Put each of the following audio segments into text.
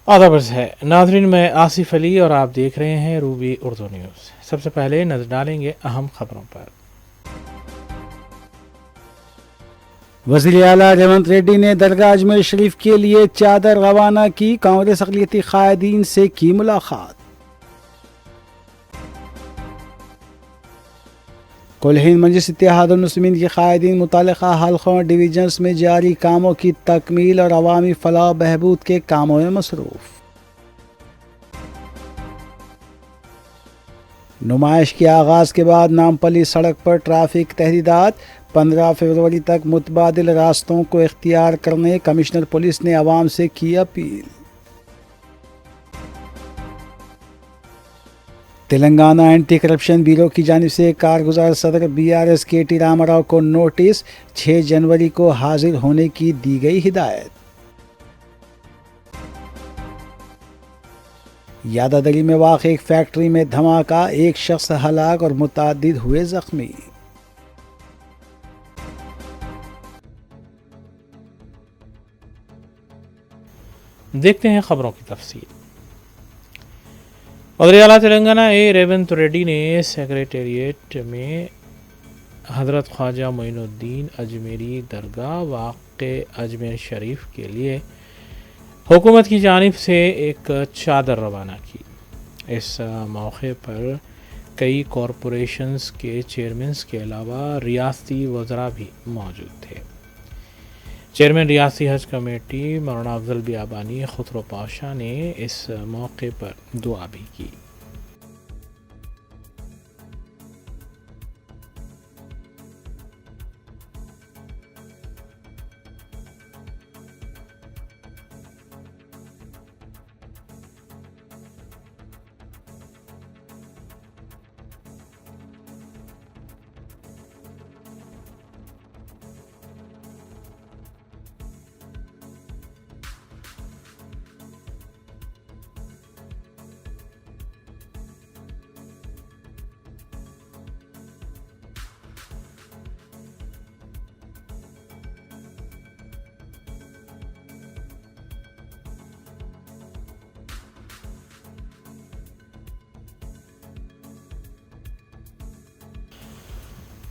आदाब है नाजरीन, मैं आसिफ अली और आप देख रहे हैं रूबी उर्दू न्यूज़। सबसे पहले नजर डालेंगे अहम खबरों पर। वज़ीर आला रेवंत रेड्डी ने दरगाह अजमेर शरीफ के लिए चादर रवाना की। कांग्रेस अक़लियती कायदीन से की मुलाकात। कुल हिंद मजलिस इत्तेहादुल मुस्लिमीन के कायदीन मुतल्लिक़ा हल्क़ों और डिवीजन्स में जारी कामों की तकमील और अवामी फलाह बहबूद के कामों में मसरूफ़। नुमाइश के आगाज़ के बाद नामपली सड़क पर ट्रैफिक तहदीदात। 15 फरवरी तक मुतबादिल रास्तों को इख्तियार करने कमिश्नर पुलिस ने अवाम से की appeal. Telangana anti corruption bureau की जानिब से कारगुजार सदर BRS KT रामाराव को नोटिस। 6 जनवरी को हाजिर होने की दी गई हिदायत। यादादरी में वाक़ एक फैक्ट्री में धमाका, एक शख्स हलाक और मुतअद्दिद हुए जख्मी। देखते हैं खबरों की तफसील। वज़ीर आला तेलंगाना रेवंत रेड्डी ने सेक्रेटेरिएट में हज़रत ख्वाजा मोइनुद्दीन अजमेरी दरगाह वाक़े अजमेर शरीफ के लिए हुकूमत की जानिब से एक चादर रवाना की। इस मौके पर कई कॉरपोरेशंस के चेयरमैन्स के अलावा रियासती वज़रा भी मौजूद थे। चेयरमैन रियासती हज कमेटी मौलाना अफजल बियाबानी खुसरो पाशा ने इस मौके पर दुआ भी की।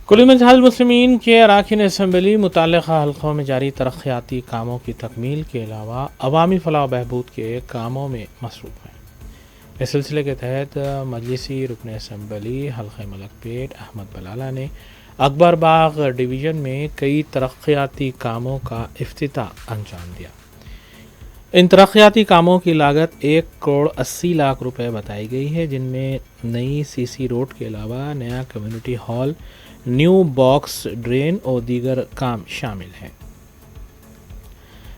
कुल मिजाज मुस्लिमीन के अरकान असम्बली मुतल्लिक़ा हल्क़ों में जारी तरक्याती कामों की तकमील के अलावा अवामी फलाह बहबूद के कामों में मसरूफ़ हैं। इस सिलसिले के तहत मजलिसी रुकन असम्बली हल्क़े मलकपेट अहमद बलाला ने अकबर बाग डिवीज़न में कई तरक्याती कामों का इफ्तिताह अंजाम दिया। इन तरक्याती कामों की लागत 1 करोड़ 80 लाख रुपए बताई गई है, जिनमें नई CC रोड के अलावा नया community hall, new box drain और दीगर काम शामिल हैं।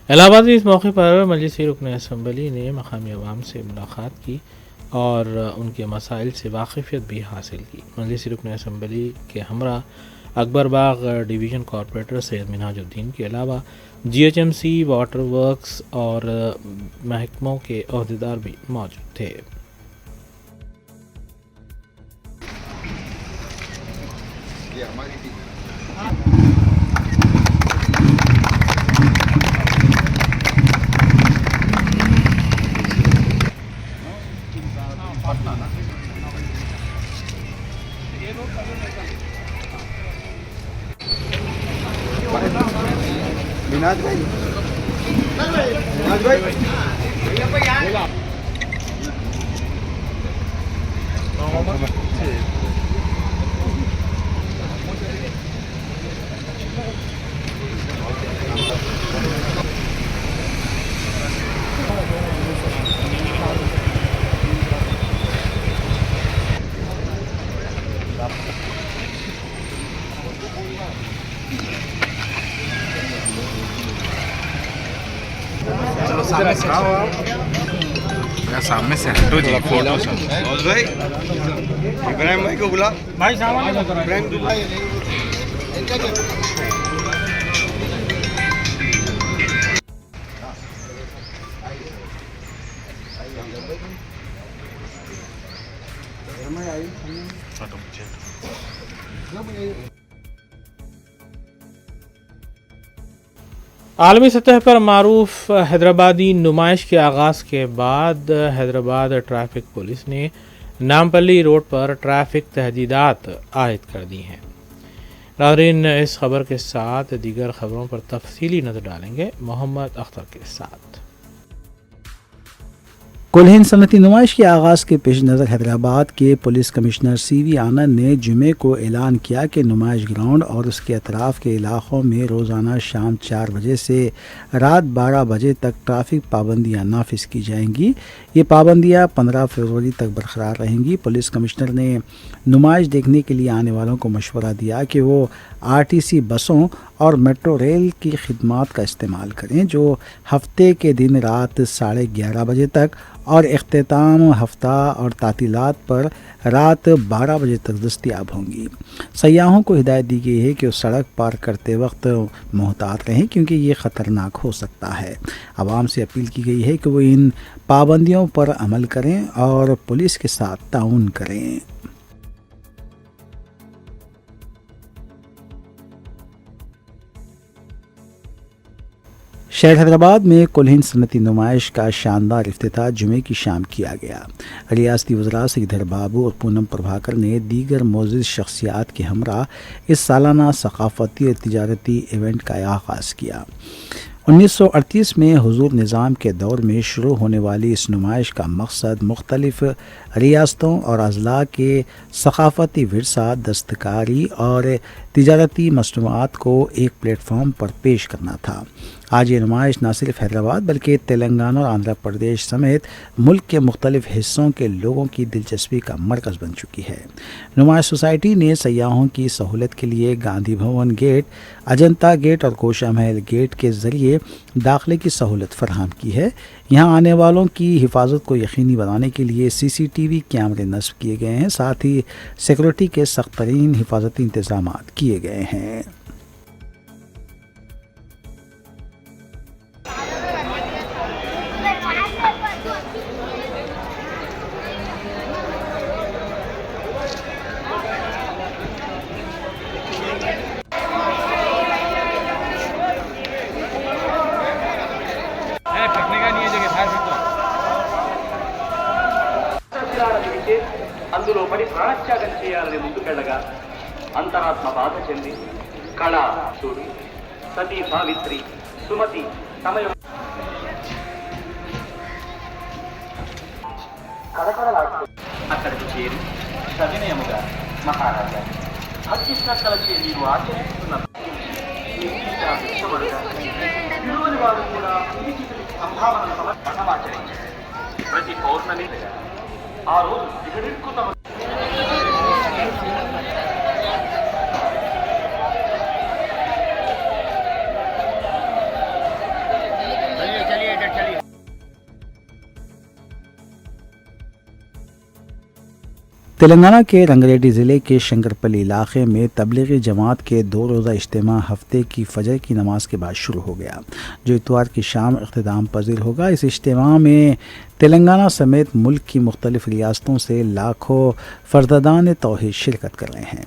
इलाहाबाद में इस मौके पर मजलिसी रुकन असम्बली ने मकामी अवाम से मुलाकात की और उनके मसाइल से वाकिफ़ियत भी हासिल की। मजलिसी रुकन असम्बली के हमरा अकबर बाग डिवीज़न कॉरपोरेटर सैयद मिनहाजुद्दीन के अलावा GHMC, वाटर वर्क्स और महकमों के अहदेदार भी मौजूद थे। चलो सामने से आओ यार, सामने से हटो जी। फोटो और भाई इब्राहिम भाई को बुला भाई, सामान इब्राहिम भाई। आलमी सतह पर मारूफ हैदराबादी नुमाइश के आगाज़ के बाद हैदराबाद ट्रैफिक पुलिस ने नामपल्ली रोड पर ट्रैफिक तहदीदात आयद कर दी हैं। नाज़रीन, इस खबर के साथ दीगर खबरों पर तफसीली नज़र डालेंगे मोहम्मद अख्तर के साथ। कुल सनती नुमाइश के आगाज़ के पेश नज़र हैदराबाद के पुलिस कमिश्नर CV आनंद ने जुमे को ऐलान किया कि नुमाइश ग्राउंड और उसके अतराफ़ के इलाक़ों में रोज़ाना शाम 4 बजे से रात 12 बजे तक ट्रैफिक पाबंदियाँ नाफिज की जाएंगी। ये पाबंदियाँ 15 फरवरी तक बरकरार रहेंगी। पुलिस कमिश्नर ने नुमाइश देखने के लिए आने वालों को मशवरा दिया कि वो RTC बसों और मेट्रो रेल की खिदमात का इस्तेमाल करें, जो हफ्ते के दिन रात 11:30 बजे तक और इख्तिताम हफ्ता और तातीलात पर रात 12 बजे तक दस्तयाब होंगी। सयाहों को हिदायत दी गई है कि वो सड़क पार करते वक्त मोहतात रहें, क्योंकि ये ख़तरनाक हो सकता है। आवाम से अपील की गई है कि वो इन पाबंदियों पर अमल करें और पुलिस के साथ ताउन करें। शहर हैदराबाद में कुल सनती नुमाइश का शानदार इफ्तिताह जुमे की शाम किया गया। रियासती वज़रा श्रीधर बाबू और पूनम प्रभाकर ने दीगर मोअज़्ज़िज़ शख्सियात के हमरा इस सालाना सकाफ़ती और तिजारती इवेंट का आगाज़ किया। 1938 में हुजूर निज़ाम के दौर में शुरू होने वाली इस नुमाइश का मकसद मुख्तलिफ़ रियासतों और अज़ला के सकाफ़ती विरसा, दस्तकारी और तिजारती मसनूआत को एक प्लेटफॉर्म पर पेश करना था। आज ये नुमाइश न सिर्फ हैदराबाद बल्कि तेलंगाना और आंध्र प्रदेश समेत मुल्क के मुख्तलिफ हिस्सों के लोगों की दिलचस्पी का मरकज़ बन चुकी है। नुमाइश सोसाइटी ने सयाहों की सहूलत के लिए गांधी भवन गेट, अजंता गेट और कोशा महल गेट के ज़रिए दाखिले की सहूलत फराहम की है। यहाँ आने वालों की हिफाजत को यकीनी बनाने के लिए CCTV कैमरे नस्ब किए गए हैं। साथ ही सिक्योरिटी के सख्त तरीन हिफाजती इंतजाम किए गए हैं। అందులో పడి ప్రాణత్యాగం చేయాలని ముందుకెళ్ళగా అంతరాత్మ బాధ చెంది కళ చూడు సతీ సావిత్రి సుమతి సమయం కళకళలాడుతూ అక్కడికి చేరి సవినయముగా మహారాజా భక్తి శ్రద్ధలచే నీవు ఆచరిస్తున్న విలువని వారు కూడా సంభావన పఠమాచరించారు. ప్రతి పౌర్ణమి ఆ రోజు దిగడిక్కుత तेलंगाना के रंगारेड्डी ज़िले के शंकरपल्ली इलाके में तबलीगी जमात के 2 रोज़ा इज्तिमा हफ्ते की फजर की नमाज के बाद शुरू हो गया, जो इतवार की शाम इख्तिताम पजीर होगा। इस इज्तिमा में तेलंगाना समेत मुल्क की मुख्तलिफ रियासतों से लाखों फ़र्ज़दान तौहीद शिरकत कर रहे हैं।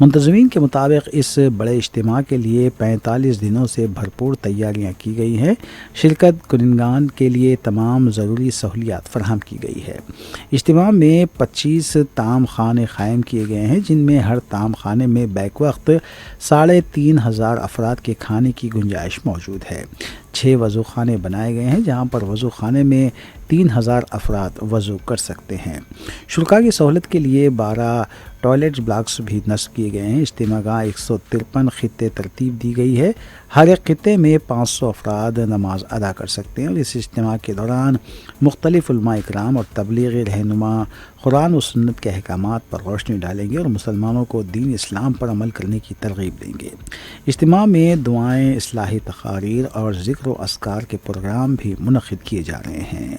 मुंतज़मीन के मुताबिक इस बड़े इज्तिमा के लिए 45 दिनों से भरपूर तैयारियाँ की गई हैं। शिरकत कुनिंगान के लिए तमाम ज़रूरी सहूलियात फराहम की गई है। इज्तिमा में 25 ताम खाने क़ायम किए गए हैं, जिनमें हर ताम खाने में बैक वक्त 3,500 अफराद के खाने की गुंजाइश मौजूद है। 6 वज़ू खाने बनाए गए हैं, जहां पर वज़ू खाने में 3,000 अफराद वज़ू कर सकते हैं। शुल्का की सहूलत के लिए 12 टॉयलेट ब्लॉक्स भी नस्ब किए गए हैं। इज्तिमा 153 खित्ते तरतीब दी गई है। हर एक खित्ते में 500 अफराद नमाज अदा कर सकते हैं और इस इज्तिमा के दौरान मुख्तलिफ उलमा इकराम और तबलीगी रहनुमा कुरान व सुन्नत के अहकामात पर रोशनी डालेंगे और मुसलमानों को दीन इस्लाम पर अमल करने की तरगीब देंगे। इज्तिमा में दुआएँ, इस्लाही तकारीर और ज़िक्र व अस्कार के प्रोग्राम भी मुनक़िद किए जा रहे हैं।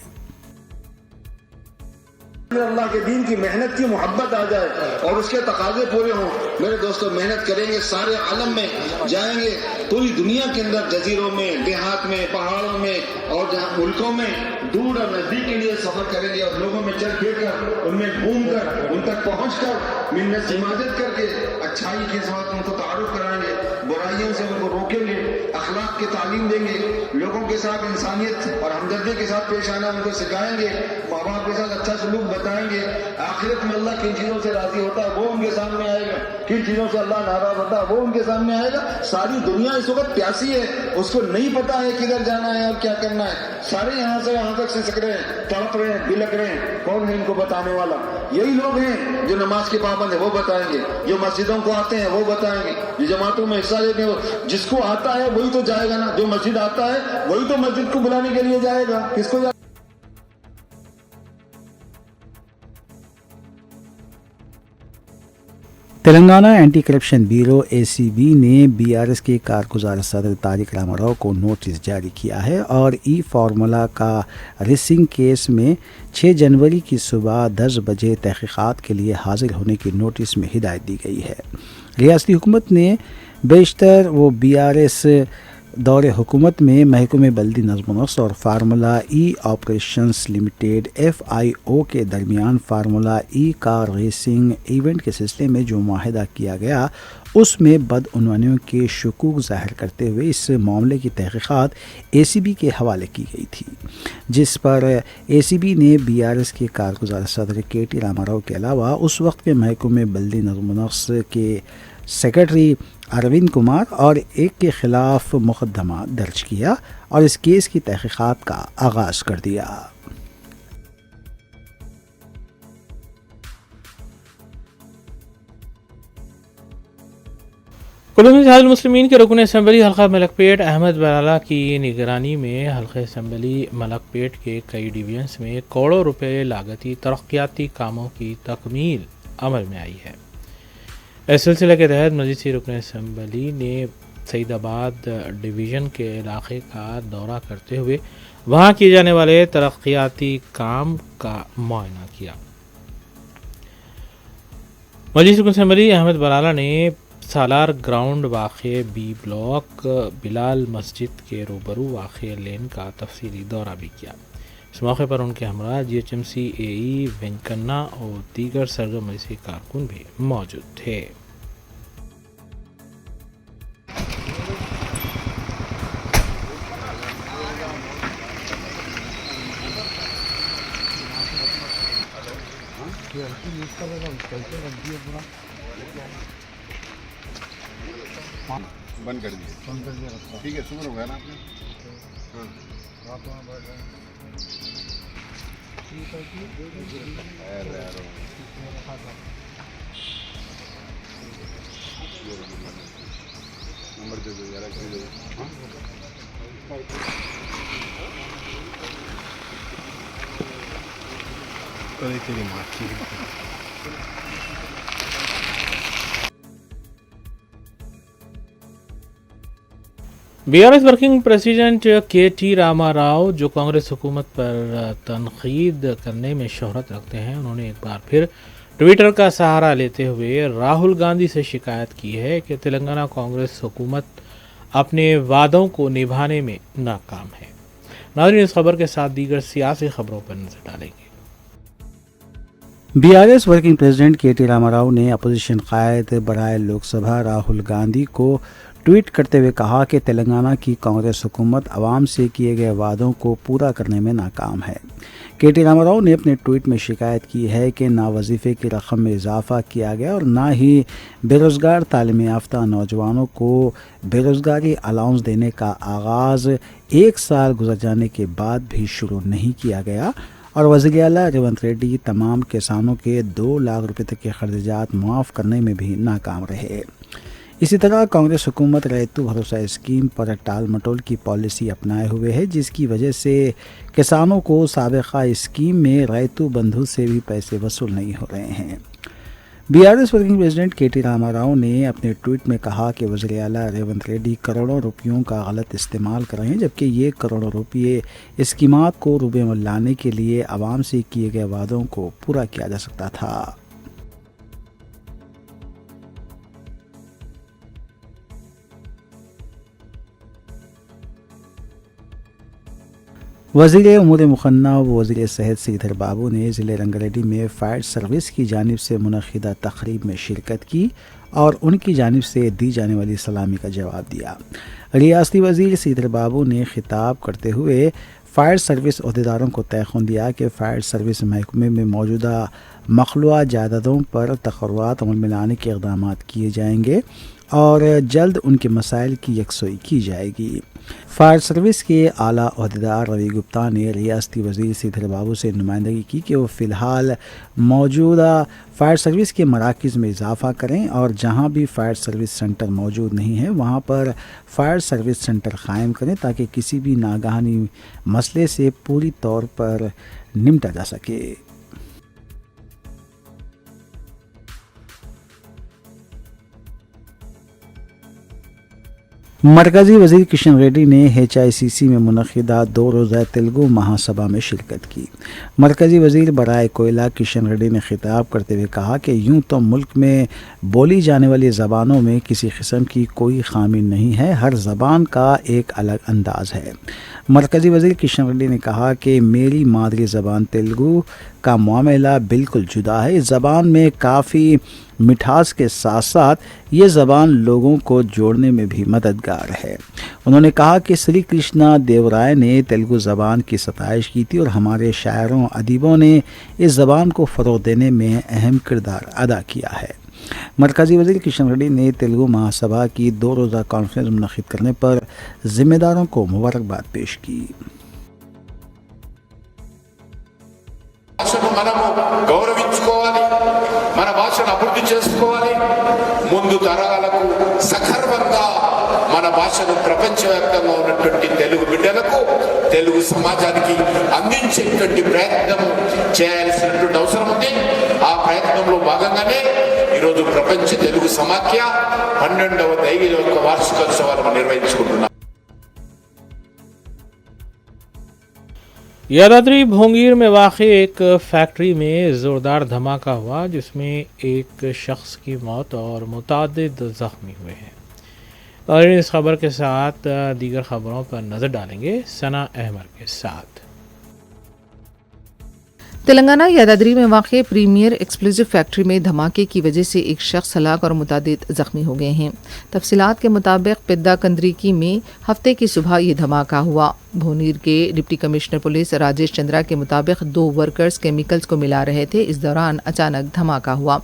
अल्लाह के दीन की मेहनत की मोहब्बत आ जाए और उसके तकाजे पूरे हों। मेरे दोस्तों, मेहनत करेंगे, सारे आलम में जाएंगे, पूरी दुनिया के अंदर, जजीरों में, देहात में, पहाड़ों में और जहाँ मुल्कों में दूर और नजदीक के लिए सफर करेंगे और लोगों में चल फिर कर, उनमें घूम कर, उन तक पहुँच कर, मिन्नत इमादत करके अच्छाई के साथ उनको तारुफ कराएंगे, बुराइयों से उनको रोकेंगे, अखलाक की तालीम देंगे, लोगों के साथ इंसानियत और हमदर्दी के साथ पेश आना उनको सिखाएंगे, माँ बाप के साथ अच्छा सलूक बताएंगे। आखिरत में अल्लाह किन चीज़ों से राजी होता है वो उनके सामने आएगा, किन चीज़ों से अल्लाह नाराज होता है वो उनके सामने आएगा। सारी दुनिया इस वक्त प्यासी है, उसको नहीं पता है किधर जाना है और क्या करना है। सारे यहाँ से वहाँ तक सिसक रहे हैं, तड़प रहे हैं, बिलक रहे हैं। कौन है इनको बताने वाला? यही लोग हैं जो नमाज के पाबंद है वो बताएंगे, जो मस्जिदों को आते हैं वो बताएंगे, जो जमातों में हिस्सा लेते हैं। जिसको आता है वही तो जाएगा ना, जो मस्जिद आता है वही तो मस्जिद को बुलाने के लिए जाएगा। किसको Telangana anti corruption bureau ACB ने BRS के कारगुजार सदर तारिक रामाराव को नोटिस जारी किया है और ई फार्मूला का रेसिंग केस में 6 जनवरी की सुबह 10 बजे तहकीकात के लिए हाजिर होने की नोटिस में हिदायत दी गई है। रियासती हुकूमत ने बेशतर वो BRS दौरे हुकूमत में महकमे बल्दी नज़्म-ओ-नस्क और फार्मूला ई ऑपरेशंस लिमिटेड FIO के दरमियान फार्मूला ई कार रेसिंग इवेंट के सिलसिले में जो माहिदा किया गया उसमें बदउनवानियों के शुकूक ज़ाहिर करते हुए इस मामले की तहकीकात ACB के हवाले की गई थी, जिस पर ACB ने BRS के कारगुजार सदर KT रामाराव के अलावा उस वक्त के महकमे बल्दी नज़्म-ओ-नस्क के सेक्रेटरी अरविंद कुमार और एक के खिलाफ मुकदमा दर्ज किया और इस केस की तहकीकात का आगाज़ कर दिया। कुल्लू जहाजुल मुस्लिमीन के रुकन असम्बली हल्का मलकपेट अहमद बराला की निगरानी में हल्का असम्बली मलकपेट के कई डिवीजन्स में करोड़ों रुपए लागती तरक्याती कामों की तकमील अमल में आई है। इस सिलसिले के तहत मजीद से रुकन असम्बली ने सईदाबाद डिवीज़न के इलाके का दौरा करते हुए वहाँ किए जाने वाले तरक्याती काम का मुआयना किया। मजीद रुकन असम्बली अहमद बराला ने सालार ग्राउंड वाक़े B ब्लॉक बिलाल मस्जिद के रूबरू वाक़े लेन का तफसीली दौरा भी किया। इस मौके पर उनके हमरा GHMC AE वेंकन्ना और दीगर सरगर्म मजलिसी कारकुन भी मौजूद थे। बंद कर दिए, ठीक है, शुक्र हो गया ना आपने। नंबर दे दो यार, तेरी माँ BRS working president KT Rama Rao, जो कांग्रेस हुकूमत पर तनकीद करने में शोहरत रखते हैं, उन्होंने एक बार फिर ट्विटर का सहारा लेते हुए राहुल गांधी से शिकायत की है कि तेलंगाना कांग्रेस हुकूमत अपने वादों को निभाने में नाकाम है। नाज़रीन, इस खबर के साथ दीगर सियासी खबरों पर नजर डालेंगे। BRS working president KT Rama Rao ने अपोजिशन कायद बराए लोकसभा राहुल गांधी को ट्वीट करते हुए कहा कि तेलंगाना की कांग्रेस हुकूमत आवाम से किए गए वादों को पूरा करने में नाकाम है। KT रामाराव ने अपने ट्वीट में शिकायत की है कि ना वजीफ़े की रकम में इजाफा किया गया और ना ही बेरोज़गार तालीम याफ्ता नौजवानों को बेरोज़गारी अलाउंस देने का आगाज़ 1 साल गुजर जाने के बाद भी शुरू नहीं किया गया और वज़ीर आला रेवंत रेड्डी तमाम किसानों के 2 लाख रुपये तक के खर्चात मुआफ़ करने में भी नाकाम रहे। इसी तरह कांग्रेस हुकूमत रैतू भरोसा स्कीम पर टाल मटोल की पॉलिसी अपनाए हुए है, जिसकी वजह से किसानों को साबिक़ा स्कीम में रैतू बंधु से भी पैसे वसूल नहीं हो रहे हैं। बीआरएस वर्किंग प्रेसिडेंट केटी रामाराव ने अपने ट्वीट में कहा कि वज़ीर आला रेवंत रेड्डी करोड़ों रुपयों का गलत इस्तेमाल कर रहे हैं, जबकि ये करोड़ों रुपये स्कीमात को रुबे में लाने के लिए आवाम से किए गए वादों को पूरा किया जा सकता था। वज़ीर उमूर मुखन्ना व वज़ीर सेहत श्रीधर बाबू ने ज़िले रंगारेड्डी में फायर सर्विस की जानिब से मुनक़िदा तक़रीब में शिरकत की और उनकी जानिब से दी जाने वाली सलामी का जवाब दिया। रियासती वज़ीर श्रीधर बाबू ने खिताब करते हुए फायर सर्विस अहदेदारों को तयख़ुन दिया कि फायर सर्विस महकमे में मौजूदा मखलूआ जायदादों पर तक़र्रुआत अमल में लाने के इक़दाम किए जाएंगे और जल्द उनके मसाइल की यकसोई की जाएगी। फायर सर्विस के आला अहदेदार रवि गुप्ता ने रियासती वज़ीर श्रीधर बाबू से नुमाइंदगी की कि वो फ़िलहाल मौजूदा फायर सर्विस के मराकज़ में इजाफ़ा करें और जहां भी फायर सर्विस सेंटर मौजूद नहीं है वहां पर फायर सर्विस सेंटर क़ायम करें ताकि किसी भी नागहानी मसले से पूरी तौर पर निपटा जा सके। मरकज़ी वज़ीर किशन रेड्डी ने HICC में मुनक़िदा 2 रोज़ा तेलुगु महासभा में शिरकत की। मरकज़ी वज़ीर बराए कोयला किशन रेड्डी ने खिताब करते हुए कहा कि यूं तो मुल्क में बोली जाने वाली ज़बानों में किसी किस्म की कोई खामी नहीं है, हर ज़बान का एक अलग अंदाज़ है। मरकज़ी वज़ीर किशन रेड्डी ने कहा कि मेरी मादरी ज़बान तेलुगु का मामला बिल्कुल जुदा है। इस ज़बान में काफ़ी मिठास के साथ साथ ये ज़बान लोगों को जोड़ने में भी मददगार है। उन्होंने कहा कि श्री कृष्णा देवराय ने तेलुगु ज़बान की सताइश की थी और हमारे शायरों अदीबों ने इस ज़बान को फ़रोग़ देने में अहम किरदार अदा किया है। मरकज़ी वज़ीर किशन रेड्डी ने तेलुगु महासभा की 2 रोज़ा कॉन्फ्रेंस मुनक़िद करने पर ज़िम्मेदारों को मुबारकबाद पेश की। మనము గౌరవించుకోవాలి, మన భాషను అభివృద్ధి చేసుకోవాలి, ముందు తరాలకు సగర్వంగా మన భాషను ప్రపంచవ్యాప్తంగా ఉన్నటువంటి తెలుగు బిడ్డలకు తెలుగు సమాజానికి అందించేటువంటి ప్రయత్నం చేయాల్సినటువంటి అవసరం ఉంది। ఆ ప్రయత్నంలో భాగంగానే ఈరోజు ప్రపంచ తెలుగు సమాఖ్య 12వ దైవిక వార్షికోత్సవాలను నిర్వహించుకుంటున్నాం। यादाद्री भोंगीर में वाक़ एक फैक्ट्री में ज़ोरदार धमाका हुआ जिसमें एक शख्स की मौत और मुतादिद ज़ख्मी हुए हैं। और इस खबर के साथ दीगर खबरों पर नज़र डालेंगे सना अहमद के साथ। तेलंगाना यादाद्री में वाक़ प्रीमियर एक्सप्लोजिव फैक्ट्री में धमाके की वजह से एक शख्स हलाक और मुतादिद ज़ख्मी हो गए हैं। तफसीलात के मुताबिक पिद्दा कंदरीकी में हफ्ते की सुबह ये धमाका हुआ। भोनीर के deputy commissioner police Rajesh Chandra के मुताबिक 2 वर्कर्स केमिकल्स को मिला रहे थे। इस दौरान अचानक धमाका हुआ।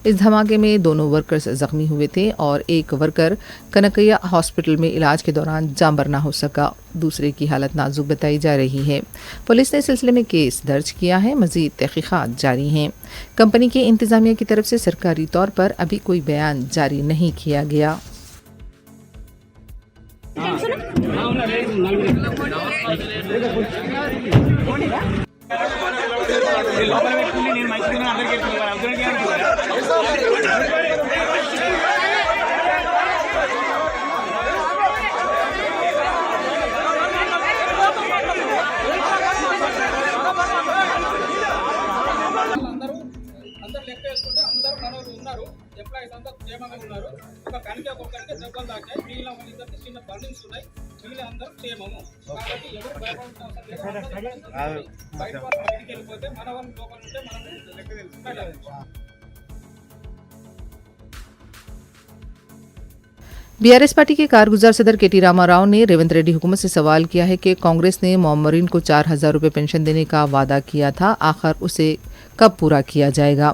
इस धमाके में दोनों वर्कर्स जख्मी हुए थे और एक वर्कर कनकैया हॉस्पिटल में इलाज के दौरान जांबर ना हो सका। दूसरे की हालत नाजुक बताई जा रही है। पुलिस ने इस सिलसिले में केस दर्ज किया है। मजीद तहकीकात जारी हैं। कंपनी की इंतजामिया की तरफ से सरकारी तौर पर अभी कोई बयान जारी नहीं किया गया। అందరూ లెక్క వేసుకుంటే అందరూ మనోళ్ళు ఉన్నారు, ఎంప్లాయీస్ అందరూ క్షేమంగా ఉన్నారు. ఒక కనికే ఒక్కొక్కరికి దెబ్బలు తాకాయి, మిగిలిన వాళ్ళిద్దరికి చిన్న బర్నింగ్స్ ఉన్నాయి, మిగిలిన అందరూ క్షేమము. కాబట్టి ఎవరు భయపడాల్సిన అవసరం లేదు. బయట వాళ్ళు బయటికి వెళ్ళిపోతే మన వాళ్ళు లోపల ఉంటే మనం లెక్క తెలుసు. बीआरएस पार्टी के कारगुजार सदर केटी रामाराव ने रेवंत रेड्डी हुकूमत से सवाल किया है कि कांग्रेस ने मोमरीन को 4,000 रुपये पेंशन देने का वादा किया था, आखिर उसे कब पूरा किया जाएगा।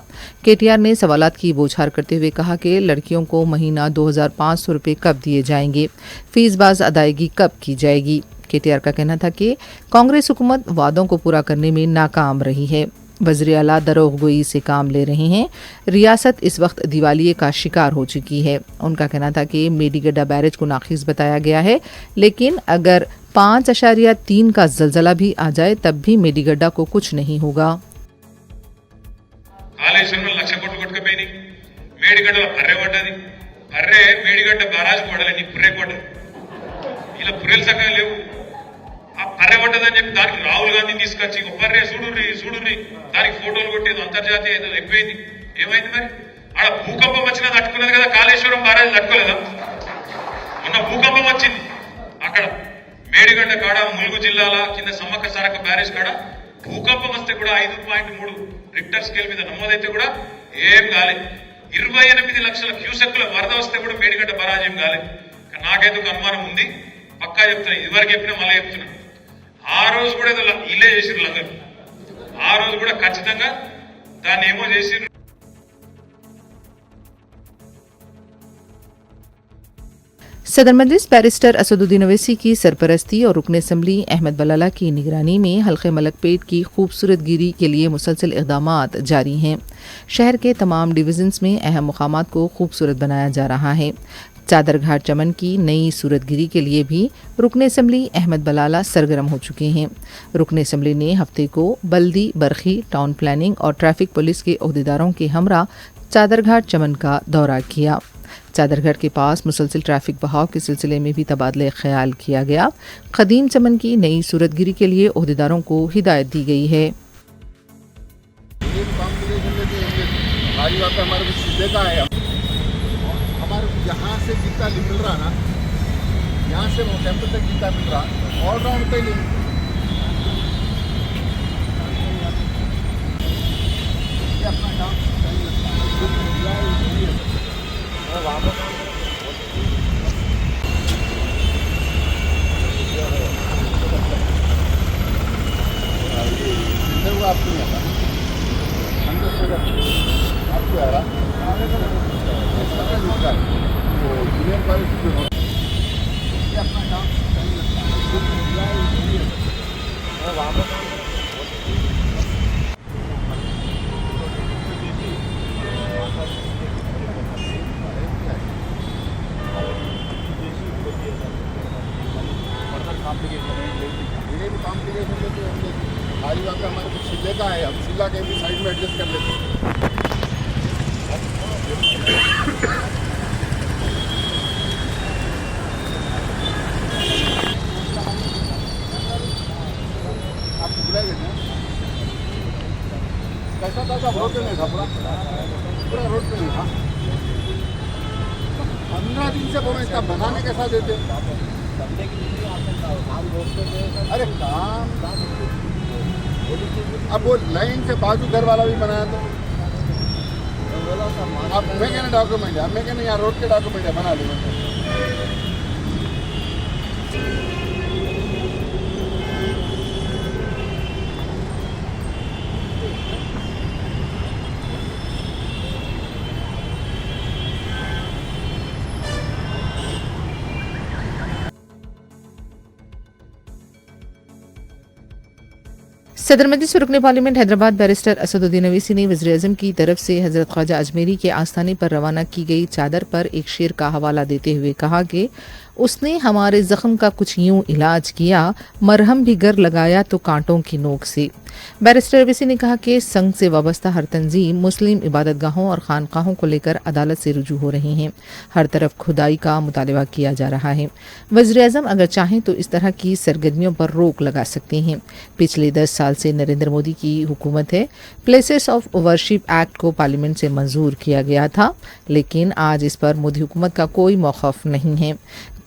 केटीआर ने सवालात की बौछार करते हुए कहा कि लड़कियों को महीना 2,500 रुपये कब दिए जाएंगे, फीसबाज अदायगी कब की जाएगी। केटीआर का कहना था कि कांग्रेस हुकूमत वादों को पूरा करने में नाकाम रही है। वज़ीर आला दरोगोई से काम ले रहे हैं। रियासत इस वक्त दिवालिये का शिकार हो चुकी है। उनका कहना था कि मेडीगड्डा बैरेज को नाक़िस बताया गया है, लेकिन अगर 5.3 का ज़लज़ला भी आ जाए तब भी मेडीगड्डा को कुछ नहीं होगा। కాళేశ్వరం 1,00,000 కోట్లు కొట్టుకుపోయినాయి, మేడిగడ్డలో పర్రె పడ్డది, పర్రె మేడిగడ్డ బ్యారాజ్ పడలే, నీ పుర్రె పడ్డది. ఇలా పుర్రెలు సగం లేవు. ఆ పర్రె పడ్డదని చెప్పి దానికి రాహుల్ గాంధీని తీసుకొచ్చి పర్రె చూడుర్రి దానికి ఫోటోలు కొట్టేది అంతర్జాతీయ ఎక్కువైంది. ఏమైంది మరి? ఆడ భూకంపం వచ్చినా తట్టుకున్నది కదా, కాళేశ్వరం బ్యారేజ్ తట్టుకోలేదా? మొన్న భూకంపం వచ్చింది అక్కడ మేడిగడ్డ కాడ, ములుగు జిల్లాల కింద సమ్మక్క సారక్క బ్యారేజ్ కాడ భూకంపం వస్తే కూడా 5.3 రిక్టర్ స్కేల్ మీద నమోదైతే కూడా ఏం కాలేదు. 28 లక్షల క్యూసెక్ల వరద వస్తే కూడా మేడిగడ్డ బరాజ్ ఏం కాలేదు. నాకైతే ఒక అనుమానం ఉంది, పక్కా చెప్తున్నా, ఇదివరకు చెప్పినా మళ్ళీ చెప్తున్నా. ఆ రోజు కూడా ఏదో ఇల్లే చేసిరు లంగరు, ఆ రోజు కూడా ఖచ్చితంగా దాన్ని ఏమో చేసిరు. सदर मजलिस बैरिस्टर असदुद्दीन ओवैसी की सरपरस्ती और रुकन असम्बली अहमद बलाला की निगरानी में हल्के मलकपेट की खूबसूरत गिरी के लिए मुसलसल इक़दामात जारी हैं। शहर के तमाम डिवीजन्स में अहम मुकामात को खूबसूरत बनाया जा रहा है। चादरघाट चमन की नई सूरतगिरी के लिए भी रुकन असम्बली अहमद बलाला सरगर्म हो चुके हैं। रुकन असम्बली ने हफ्ते को बल्दी, बरखी, टाउन प्लानिंग और ट्रैफिक पुलिस के अहदेदारों के हमरा चादरघाट चमन का दौरा किया। चादरघाट के पास मुसलसल ट्रैफिक बहाव के सिलसिले में भी तबादला ख्याल किया गया। कदीम चमन की नई सूरतगिरी के लिए अहदेदारों को हिदायत दी गई है। हमारे यहाँ से जितना मिल रहा ना, यहाँ से वो टेम्पल तक जितना मिल रहा ऑलराउंड पे नहीं। ये अपना काम सही लगता है। वहाँ पर आपको नहीं आता, आपको आ रहा जूनियर कॉलेज अपना काम सही लगता है। वहाँ पर भारी बात हमारे कुछ शिल्ले का है, हम शिल्ला के भी साइड में एडजस्ट कर लेते हैं। आपको बुलाएंगे ना? कैसा था रोड पे नहीं था, पूरा रोड पे नहीं था। 15 दिन से बोलो इसका बनाने कैसा देते? अरे काम अब वो लाइन से बाजू घर वाला भी बनाया तो अब मैं कहना डॉक्यूमेंट है, मैं कहना यहाँ रोड के डॉक्यूमेंट है, बना लूँगा। सदर मजलिस रुकन पार्लियामेंट हैदराबाद बैरिस्टर असदुद्दीन ओवैसी ने वज़ीर-ए-आज़म की तरफ से हज़रत ख्वाजा अजमेरी के आस्थाने पर रवाना की गई चादर पर एक शेर का हवाला देते हुए कहा कि उसने हमारे जख्म का कुछ यूं इलाज किया, मरहम भी गर लगाया तो कांटों की नोक से। बैरिस्टर ओवैसी ने कहा कि संघ से वाबस्ता हर तंजीम मुस्लिम इबादतगाहों और खानकाहों को लेकर अदालत से रुजू हो रही हैं। हर तरफ खुदाई का मुतालबा किया जा रहा है। वज़ीर-ए-आज़म अगर चाहें तो इस तरह की सरगर्मियों पर रोक लगा सकते हैं। पिछले 10 साल से नरेंद्र मोदी की हुकूमत है। प्लेसेस ऑफ वर्शिप एक्ट को पार्लियामेंट से मंजूर किया गया था, लेकिन आज इस पर मोदी हुकूमत का कोई मौक़िफ़ नहीं है।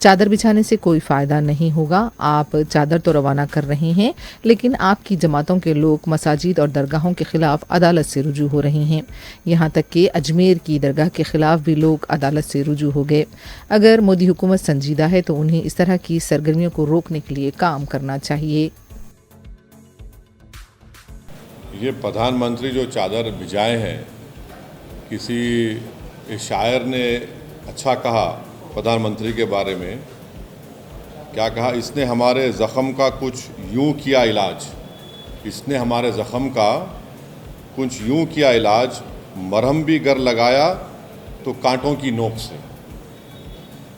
चादर बिछाने से कोई फ़ायदा नहीं होगा। आप चादर तो रवाना कर रहे हैं, लेकिन आपकी जमातों के लोग मसाजिद और दरगाहों के ख़िलाफ़ अदालत से रुजू हो रहे हैं। यहाँ तक कि अजमेर की दरगाह के ख़िलाफ़ भी लोग अदालत से रुजू हो गए। अगर मोदी हुकूमत संजीदा है तो उन्हें इस तरह की सरगर्मियों को रोकने के लिए काम करना चाहिए। ये प्रधानमंत्री जो चादर भिजाए हैं, किसी शायर ने अच्छा कहा प्रधानमंत्री के बारे में, क्या कहा, इसने हमारे ज़ख़म का कुछ यूं किया इलाज, इसने हमारे ज़ख़म का कुछ यूं किया इलाज, मरहम भी गर लगाया तो कांटों की नोक से।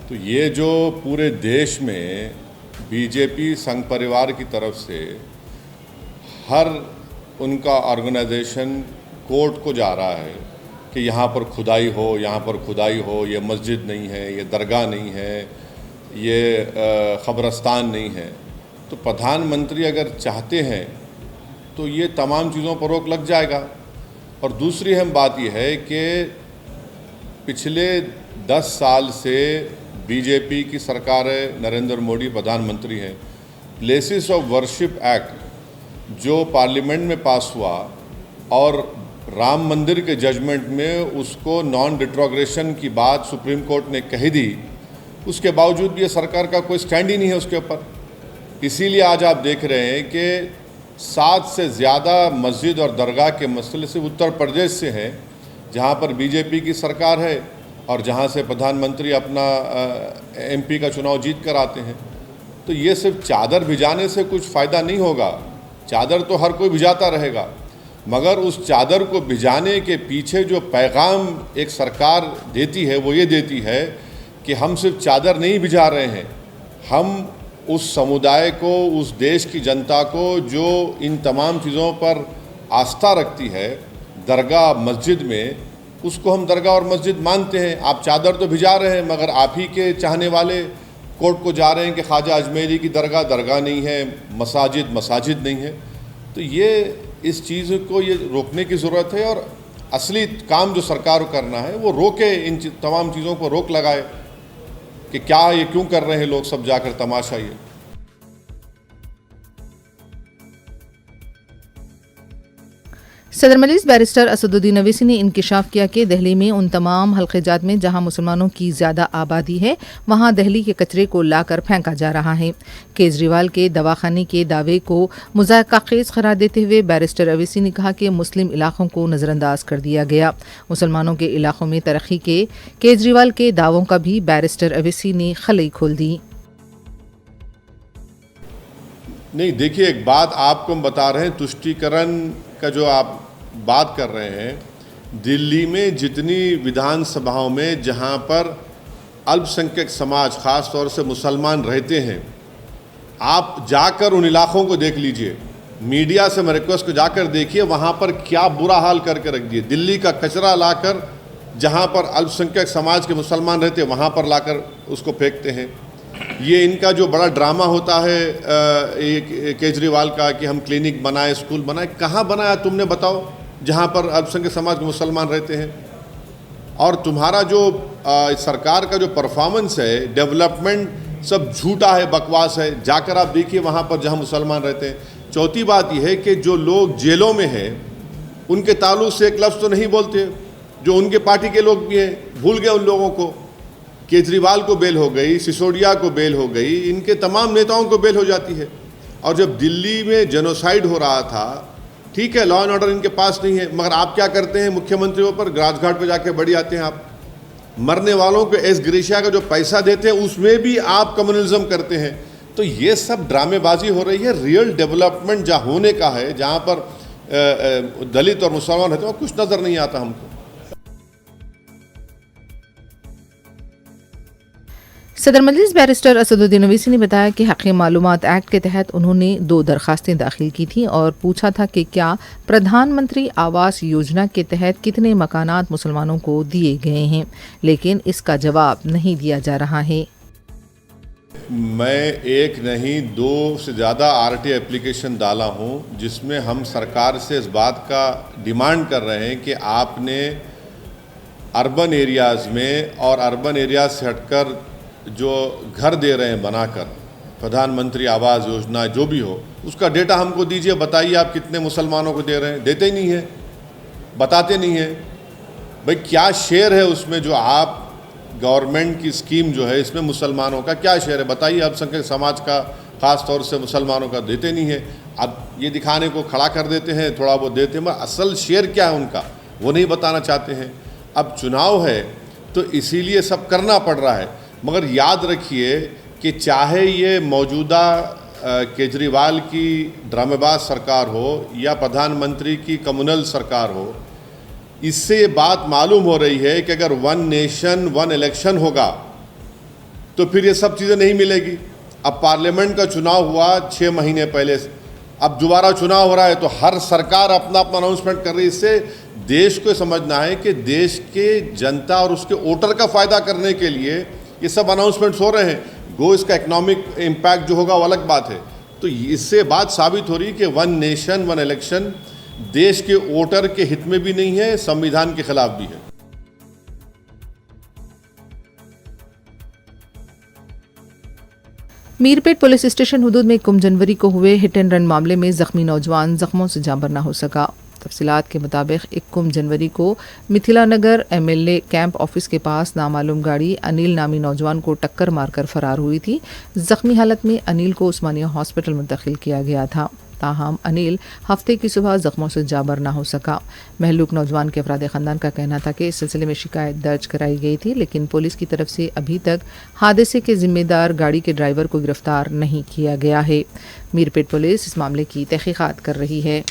तो ये जो पूरे देश में बीजेपी संघ परिवार की तरफ से हर उनका ऑर्गेनाइजेशन कोर्ट को जा रहा है कि यहाँ पर खुदाई हो, यहाँ पर खुदाई हो, ये मस्जिद नहीं है, ये दरगाह नहीं है, ये ख़बरस्तान नहीं है। तो प्रधानमंत्री अगर चाहते हैं तो ये तमाम चीज़ों पर रोक लग जाएगा। और दूसरी अहम बात यह है कि पिछले 10 साल से बीजेपी की सरकार है, नरेंद्र मोदी प्रधानमंत्री हैं। प्लेसेस ऑफ वर्शिप एक्ट जो पार्लियामेंट में पास हुआ और राम मंदिर के जजमेंट में उसको नॉन रिट्रोग्रेशन की बात सुप्रीम कोर्ट ने कही दी, उसके बावजूद भी ये सरकार का कोई स्टैंड ही नहीं है उसके ऊपर। इसीलिए आज आप देख रहे हैं कि 7 से ज़्यादा मस्जिद और दरगाह के मसले सिर्फ उत्तर प्रदेश से हैं, जहाँ पर बीजेपी की सरकार है और जहाँ से प्रधानमंत्री अपना एमपी का चुनाव जीत कर आते हैं। तो ये सिर्फ चादर भिजाने से कुछ फ़ायदा नहीं होगा। चादर तो हर कोई भिजाता रहेगा, मगर उस चादर को भिजाने के पीछे जो पैगाम एक सरकार देती है वो ये देती है कि हम सिर्फ चादर नहीं भिजा रहे हैं, हम उस समुदाय को, उस देश की जनता को जो इन तमाम चीज़ों पर आस्था रखती है, दरगाह मस्जिद में, उसको हम दरगाह और मस्जिद मानते हैं। आप चादर तो भिजा रहे हैं, मगर आप ही के चाहने वाले कोर्ट को जा रहे हैं कि ख्वाजा अजमेरी की दरगाह दरगाह नहीं है, मसाजिद मसाजिद नहीं है। तो ये इस चीज़ को ये रोकने की ज़रूरत है और असली काम जो सरकार को करना है वो रोके, इन तमाम चीज़ों को रोक लगाए कि क्या ये क्यों कर रहे हैं लोग सब जाकर तमाशा। ये सदर मजलिस बैरिस्टर असदुद्दीन अवैसी ने इंकिशाफ किया कि दिल्ली में उन तमाम हल्क़ेजात में जहां मुसलमानों की ज़्यादा आबादी है वहां दिल्ली के कचरे को लाकर फेंका जा रहा है। केजरीवाल के दवाखाने के दावे को मुज़ाक़ाख़ेज़ करार देते हुए बैरिस्टर अवैसी ने कहा कि मुस्लिम इलाक़ों को नज़रअंदाज कर दिया गया। मुसलमानों के इलाक़ों में तरक्की के केजरीवाल के दावों का भी बैरिस्टर अवैसी ने खलई खोल दी। नहीं, देखिए, एक बात आपको हम बता रहे हैं, तुष्टीकरण का जो आप बात कर रहे हैं, दिल्ली में जितनी विधानसभाओं में जहां पर अल्पसंख्यक समाज, ख़ास तौर से मुसलमान रहते हैं, आप जाकर उन इलाक़ों को देख लीजिए। मीडिया से मैं रिक्वेस्ट को जाकर देखिए वहां पर क्या बुरा हाल करके रख दिए। दिल्ली का कचरा लाकर जहां पर अल्पसंख्यक समाज के मुसलमान रहते हैं वहां पर लाकर उसको फेंकते हैं। ये इनका जो बड़ा ड्रामा होता है केजरीवाल का कि हम क्लिनिक बनाए, स्कूल बनाए, कहाँ बनाया तुमने बताओ जहाँ पर अल्पसंख्यक समाज के मुसलमान रहते हैं। और तुम्हारा जो सरकार का जो परफॉर्मेंस है, डेवलपमेंट सब झूठा है, बकवास है। जाकर आप देखिए वहाँ पर जहाँ मुसलमान रहते हैं। चौथी बात यह है कि जो लोग जेलों में हैं उनके ताल्लुक से एक लफ्ज़ तो नहीं बोलते, जो उनके पार्टी के लोग भी हैं, भूल गए उन लोगों को। केजरीवाल को बेल हो गई, सिसोदिया को बेल हो गई, इनके तमाम नेताओं को बेल हो जाती है। और जब दिल्ली में जेनोसाइड हो रहा था, ठीक है, लॉ एंड ऑर्डर इनके पास नहीं है, मगर आप क्या करते हैं, मुख्यमंत्रियों पर राजघाट पर जाके बड़ी आते हैं आप। मरने वालों को एस ग्रीशिया का जो पैसा देते हैं उसमें भी आप कम्युनलिज्म करते हैं। तो ये सब ड्रामेबाजी हो रही है। रियल डेवलपमेंट जहाँ होने का है, जहाँ पर दलित और मुसलमान रहते हैं, वो कुछ नज़र नहीं आता हमको। सदर मजलिस बैरिस्टर असदुद्दीन अवैसी ने बताया कि हक़ मालूमात एक्ट के तहत उन्होंने 2 दरखास्तें दाखिल की थी और पूछा था कि क्या प्रधानमंत्री आवास योजना के तहत कितने मकानात मुसलमानों को दिए गए हैं, लेकिन इसका जवाब नहीं दिया जा रहा है। मैं एक नहीं 2 से ज़्यादा RT एप्लीकेशन डाला हूँ, जिसमें हम सरकार से इस बात का डिमांड कर रहे हैं कि आपने अर्बन एरियाज़ में और अर्बन एरियाज से हटकर जो घर दे रहे हैं बनाकर, प्रधानमंत्री आवास योजना जो भी हो, उसका डेटा हमको दीजिए। बताइए आप कितने मुसलमानों को दे रहे हैं। देते ही नहीं है, बताते नहीं है। भाई क्या शेयर है उसमें, जो आप गवर्नमेंट की स्कीम जो है इसमें मुसलमानों का क्या शेयर है बताइए। अल्पसंख्यक समाज का, ख़ास तौर से मुसलमानों का देते नहीं है। अब ये दिखाने को खड़ा कर देते हैं, थोड़ा बहुत देते हैं, मगर असल शेयर क्या है उनका वो नहीं बताना चाहते हैं। अब चुनाव है तो इसीलिए सब करना पड़ रहा है। मगर याद रखिए कि चाहे ये मौजूदा केजरीवाल की ड्रामेबाज सरकार हो या प्रधानमंत्री की कम्युनल सरकार हो, इससे ये बात मालूम हो रही है कि अगर 1 नेशन 1 इलेक्शन होगा तो फिर ये सब चीज़ें नहीं मिलेगी। अब पार्लियामेंट का चुनाव हुआ 6 महीने पहले, अब दोबारा चुनाव हो रहा है तो हर सरकार अपना अपना अनाउंसमेंट कर रही है। इससे देश को समझना है कि देश के जनता और उसके वोटर का फ़ायदा करने के लिए ये सब अनाउंसमेंट्स हो रहे हैं। गो इसका इकोनॉमिक इम्पैक्ट जो होगा वो अलग बात है। तो इससे बात साबित हो रही है कि वन नेशन वन इलेक्शन देश के वोटर के हित में भी नहीं है, संविधान के खिलाफ भी है। मीरपेट पुलिस स्टेशन हुदूद में 1 जनवरी को हुए हिट एंड रन मामले में जख्मी नौजवान जख्मों से जांबर न हो सका। तफसीलात के मुताबिक 1 जनवरी को मिथिला नगर MLA कैंप ऑफिस के पास नामालूम गाड़ी अनिल नामी नौजवान को टक्कर मारकर फरार हुई थी। जख्मी हालत में अनिल को उस्मानिया हॉस्पिटल मुंतकिल किया गया था। ताहम अनिल हफ्ते की सुबह जख्मों से जाबर ना हो सका। महलूक नौजवान के अफराद खानदान का कहना था कि इस सिलसिले में शिकायत दर्ज कराई गई थी, लेकिन पुलिस की तरफ से अभी तक हादसे के जिम्मेदार गाड़ी के ड्राइवर को गिरफ्तार नहीं किया गया है। मीरपेट पुलिस इस मामले की तहकीकात कर रही है।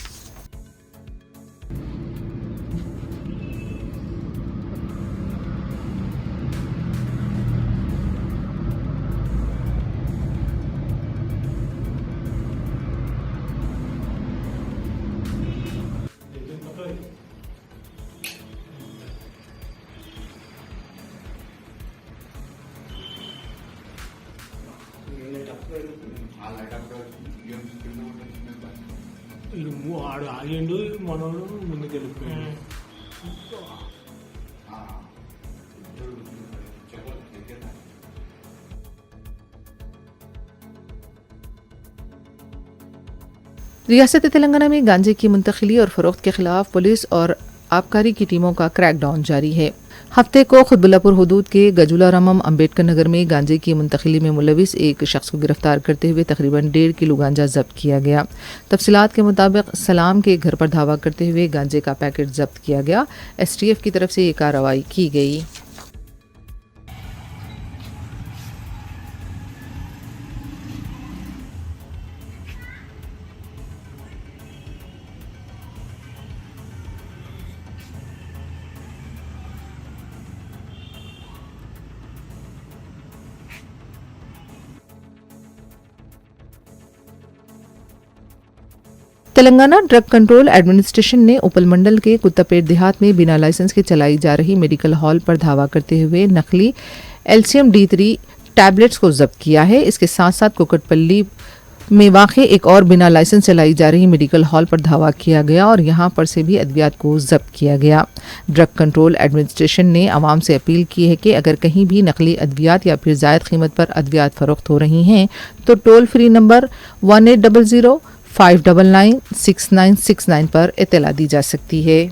ఆడు ఆగిండు, మనోడు ముందుకు వెళ్ళిపోయాడు. रियासत तेलंगाना में गांजे की मुंतकिली और फरोख्त के खिलाफ पुलिस और आबकारी की टीमों का क्रैकडाउन जारी है। हफ्ते को खुतबुल्लापुर हुदूद के गजुलारामम अम्बेडकर नगर में गांजे की मुंतकिली में मुलविस एक शख्स को गिरफ्तार करते हुए तकरीबन 1.5 किलो गांजा जब्त किया गया। तफसीलात के मुताबिक सलाम के घर पर धावा करते हुए गांजे का पैकेट जब्त किया गया। STF की तरफ से ये कार्रवाई की गई। तेलंगाना ड्रग कंट्रोल एडमिनिस्ट्रेशन ने उपल मंडल के कुत्तापेट देहात में बिना लाइसेंस के चलाई जा रही मेडिकल हॉल पर धावा करते हुए नकली LCM D3 टैबलेट्स को जब्त किया है। इसके साथ साथ कोकटपल्ली में वाक़ एक और बिना लाइसेंस चलाई जा रही मेडिकल हॉल पर धावा किया गया और यहां पर से भी अद्वियात को जब्त किया गया। ड्रग कंट्रोल एडमिनिस्ट्रेशन ने आवाम से अपील की है कि अगर कहीं भी नकली अद्वियात या फिर जायद कीमत पर अद्वियात फरोख्त हो रही हैं तो टोल फ्री नंबर 1800 599 6969 पर इत्तला दी जा सकती है।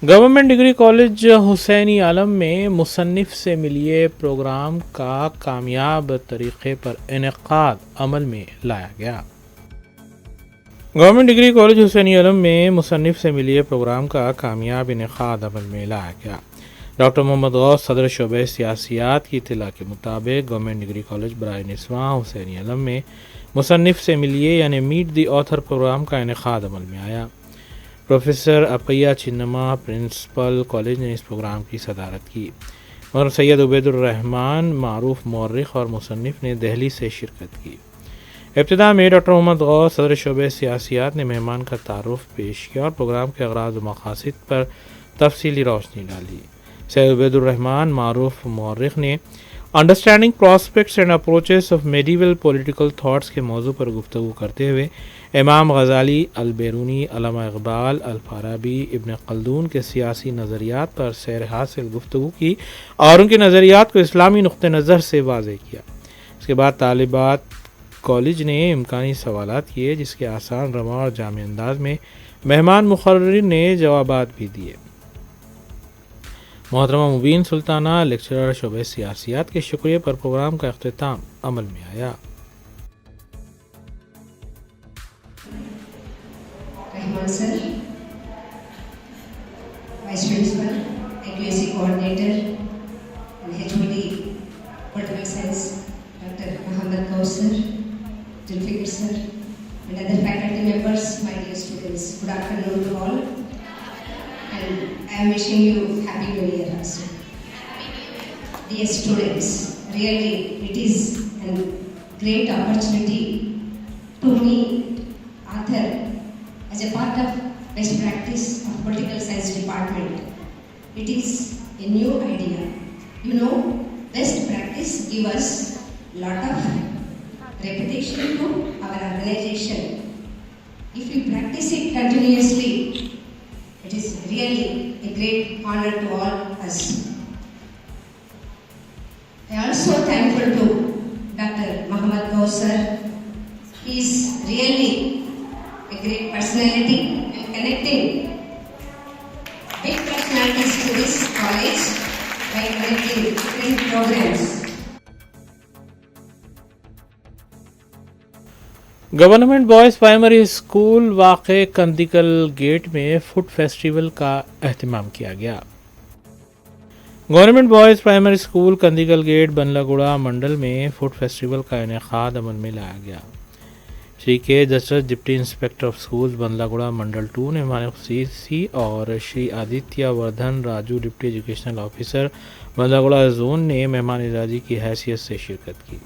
गवर्नमेंट डिग्री कॉलेज हुसैनी आलम में मुसन्निफ से मिलिए प्रोग्राम का कामयाब तरीक़े पर इनेकाद अमल में लाया गया। गवर्नमेंट डिग्री कॉलेज हुसैनी आलम में मुसन्निफ से मिलिए प्रोग्राम का कामयाब इनेकाद अमल में लाया गया। डॉक्टर मोहम्मद गौस सदर शोबे सियासियात की इत्तला के मुताबिक गवर्नमेंट डिग्री कॉलेज बराए निस्वां हुसैनी आलम में मुसन्निफ से मिलिए यानी मीट दी ऑथर प्रोग्राम का इनेकाद अमल में आया। प्रोफेसर अपैया चिन्नमा प्रिंसिपल कॉलेज ने इस प्रोग्राम की सदारत की। और सैयद उबैदुर्रहमान मारूफ मौर्रिख और मुसन्निफ़ ने दिल्ली से शिरकत की। इब्तिदा में डॉक्टर मोहम्मद गौस सदर शोबे सियासियात ने मेहमान का तारुफ पेश किया और प्रोग्राम के अगराज़ व मक़ासिद पर तफसीली रोशनी डाली। सैयद उबैदुर्रहमान मारूफ मौर्रिख ने understanding prospects and approaches of medieval political thoughts के मौजू पर गुफ्तगू करते हुए इमाम गज़ाली, अल बेरूनी, अल्लामा इक़बाल, अल फाराबी, इब्न खल्दून के सियासी नज़रियात पर सैर हासिल गुफ्तगू की और उनके नज़रियात को इस्लामी नुक़्ते नज़र से वाज़ेह किया। इसके बाद तालिबात कॉलेज ने इम्कानी सवालात किए, जिसके आसान, रमा और जामे अंदाज में मेहमान मुक़र्रिरीन ने जवाबात भी दिए। मोहतरमा मुबीन सुल्ताना लेक्चरर शोबे सियासियात के शुक्रिया पर प्रोग्राम का अख्तिताम अमल में आया। Rahman sir, vice principal, IQAC coordinator and HOD political science doctor Mohammed Gaus sir, Zulfiqar sir and other faculty members, my dear students, good afternoon to all, and I am wishing you happy new year also. Dear students, really it is a great opportunity to meet Arthur as a part of best practice of political science department. It is a new idea. You know, best practice give us lot of reputation to our organization. If we practice it continuously, it is really a great honor to all us. I am also thankful to Dr. Mohammad Ghaus sir. He is really a great personality and connecting big personalities to this college by connecting different programs. Government boys primary school वाक़े Kandikal gate में food festival का अहतमाम किया गया। Government boys primary school Kandikal gate Banlaguda mandal में food festival का इनेकाद अमल में लाया गया। Shri K Dasharath deputy inspector of schools Banlaguda mandal 2 ने मेहमान खुसूसी और Shri Aditya Vardhan Raju deputy educational officer Banlaguda zone ने मेहमान इजाज़ी की हैसियत से शिरकत की।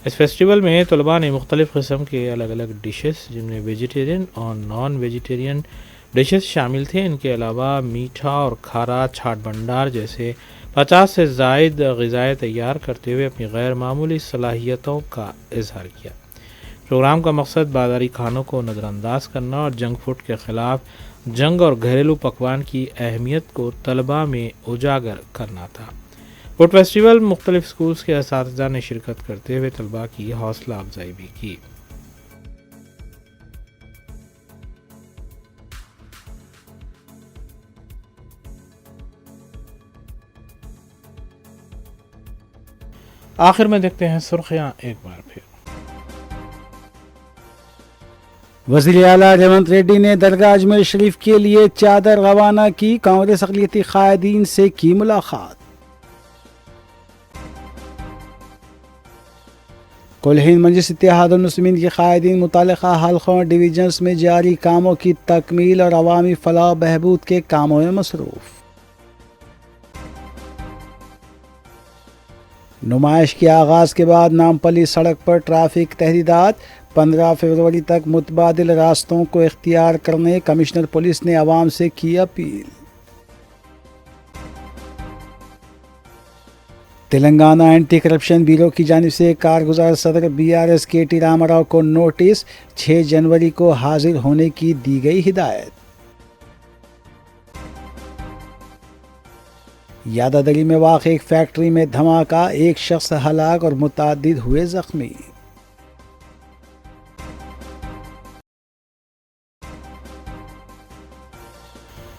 इस फेस्टिवल में तलबा ने मुख्तलिफ़ किस्म के अलग अलग डिशेस, जिनमें वेजिटेरियन और नॉन वेजिटेरियन डिशेस शामिल थे। इनके अलावा मीठा और खारा छाट भंडार जैसे 50 से ज़ायद ग़िज़ाएँ तैयार करते हुए अपनी गैर मामूली सलाहियतों का इजहार किया। प्रोग्राम का मकसद बाज़ारी खानों को नज़रअंदाज करना और जंक फूड के ख़िलाफ़ जंग और घरेलू पकवान की अहमियत को तलबा में उजागर करना था। फूड फेस्टिवल मुख्तलिफ स्कूल्स के असातिज़ा ने शिरकत करते हुए तलबा की हौसला अफजाई भी की। आखिर में देखते हैं सुर्खियां एक बार फिर। वज़ीर आला रेवंत रेड्डी ने दरगाह अजमेर शरीफ के लिए चादर रवाना की। कांग्रेस अक़लियती क़ायदीन से की मुलाकात। कुल हिंद मजलिस इत्तेहादुल मुस्लिमीन के क़ायदीन मुतालिका हल्क़ों और डिवीजन्स में जारी कामों की तकमील और अवामी फलाह बहबूद के कामों में मसरूफ़। नुमाइश के आगाज़ के बाद नामपली सड़क पर ट्रैफिक तहदीदात। 15 फरवरी तक मुतबादिल रास्तों को इख्तियार करने कमिश्नर पुलिस ने अवाम से की appeal. Telangana anti corruption bureau की जानिब से कारगुजार सदर BRS KT रामाराव को नोटिस। 6 जनवरी को हाजिर होने की दी गई हिदायत। यादादरी में वाक़ एक फैक्ट्री में धमाका, 1 शख्स हलाक और मुतादिद हुए जख्मी।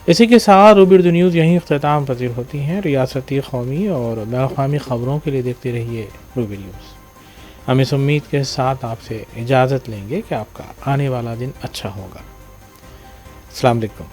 इसी के साथ रूबी न्यूज़ यहीं इख्तिताम पजीर होती हैं। रियासती, कौमी और बैनुल-अक़वामी ख़बरों के लिए देखते रहिए रूबी न्यूज़। हम इस उम्मीद के साथ आपसे इजाज़त लेंगे कि आपका आने वाला दिन अच्छा होगा। अस्सलाम वालेकुम।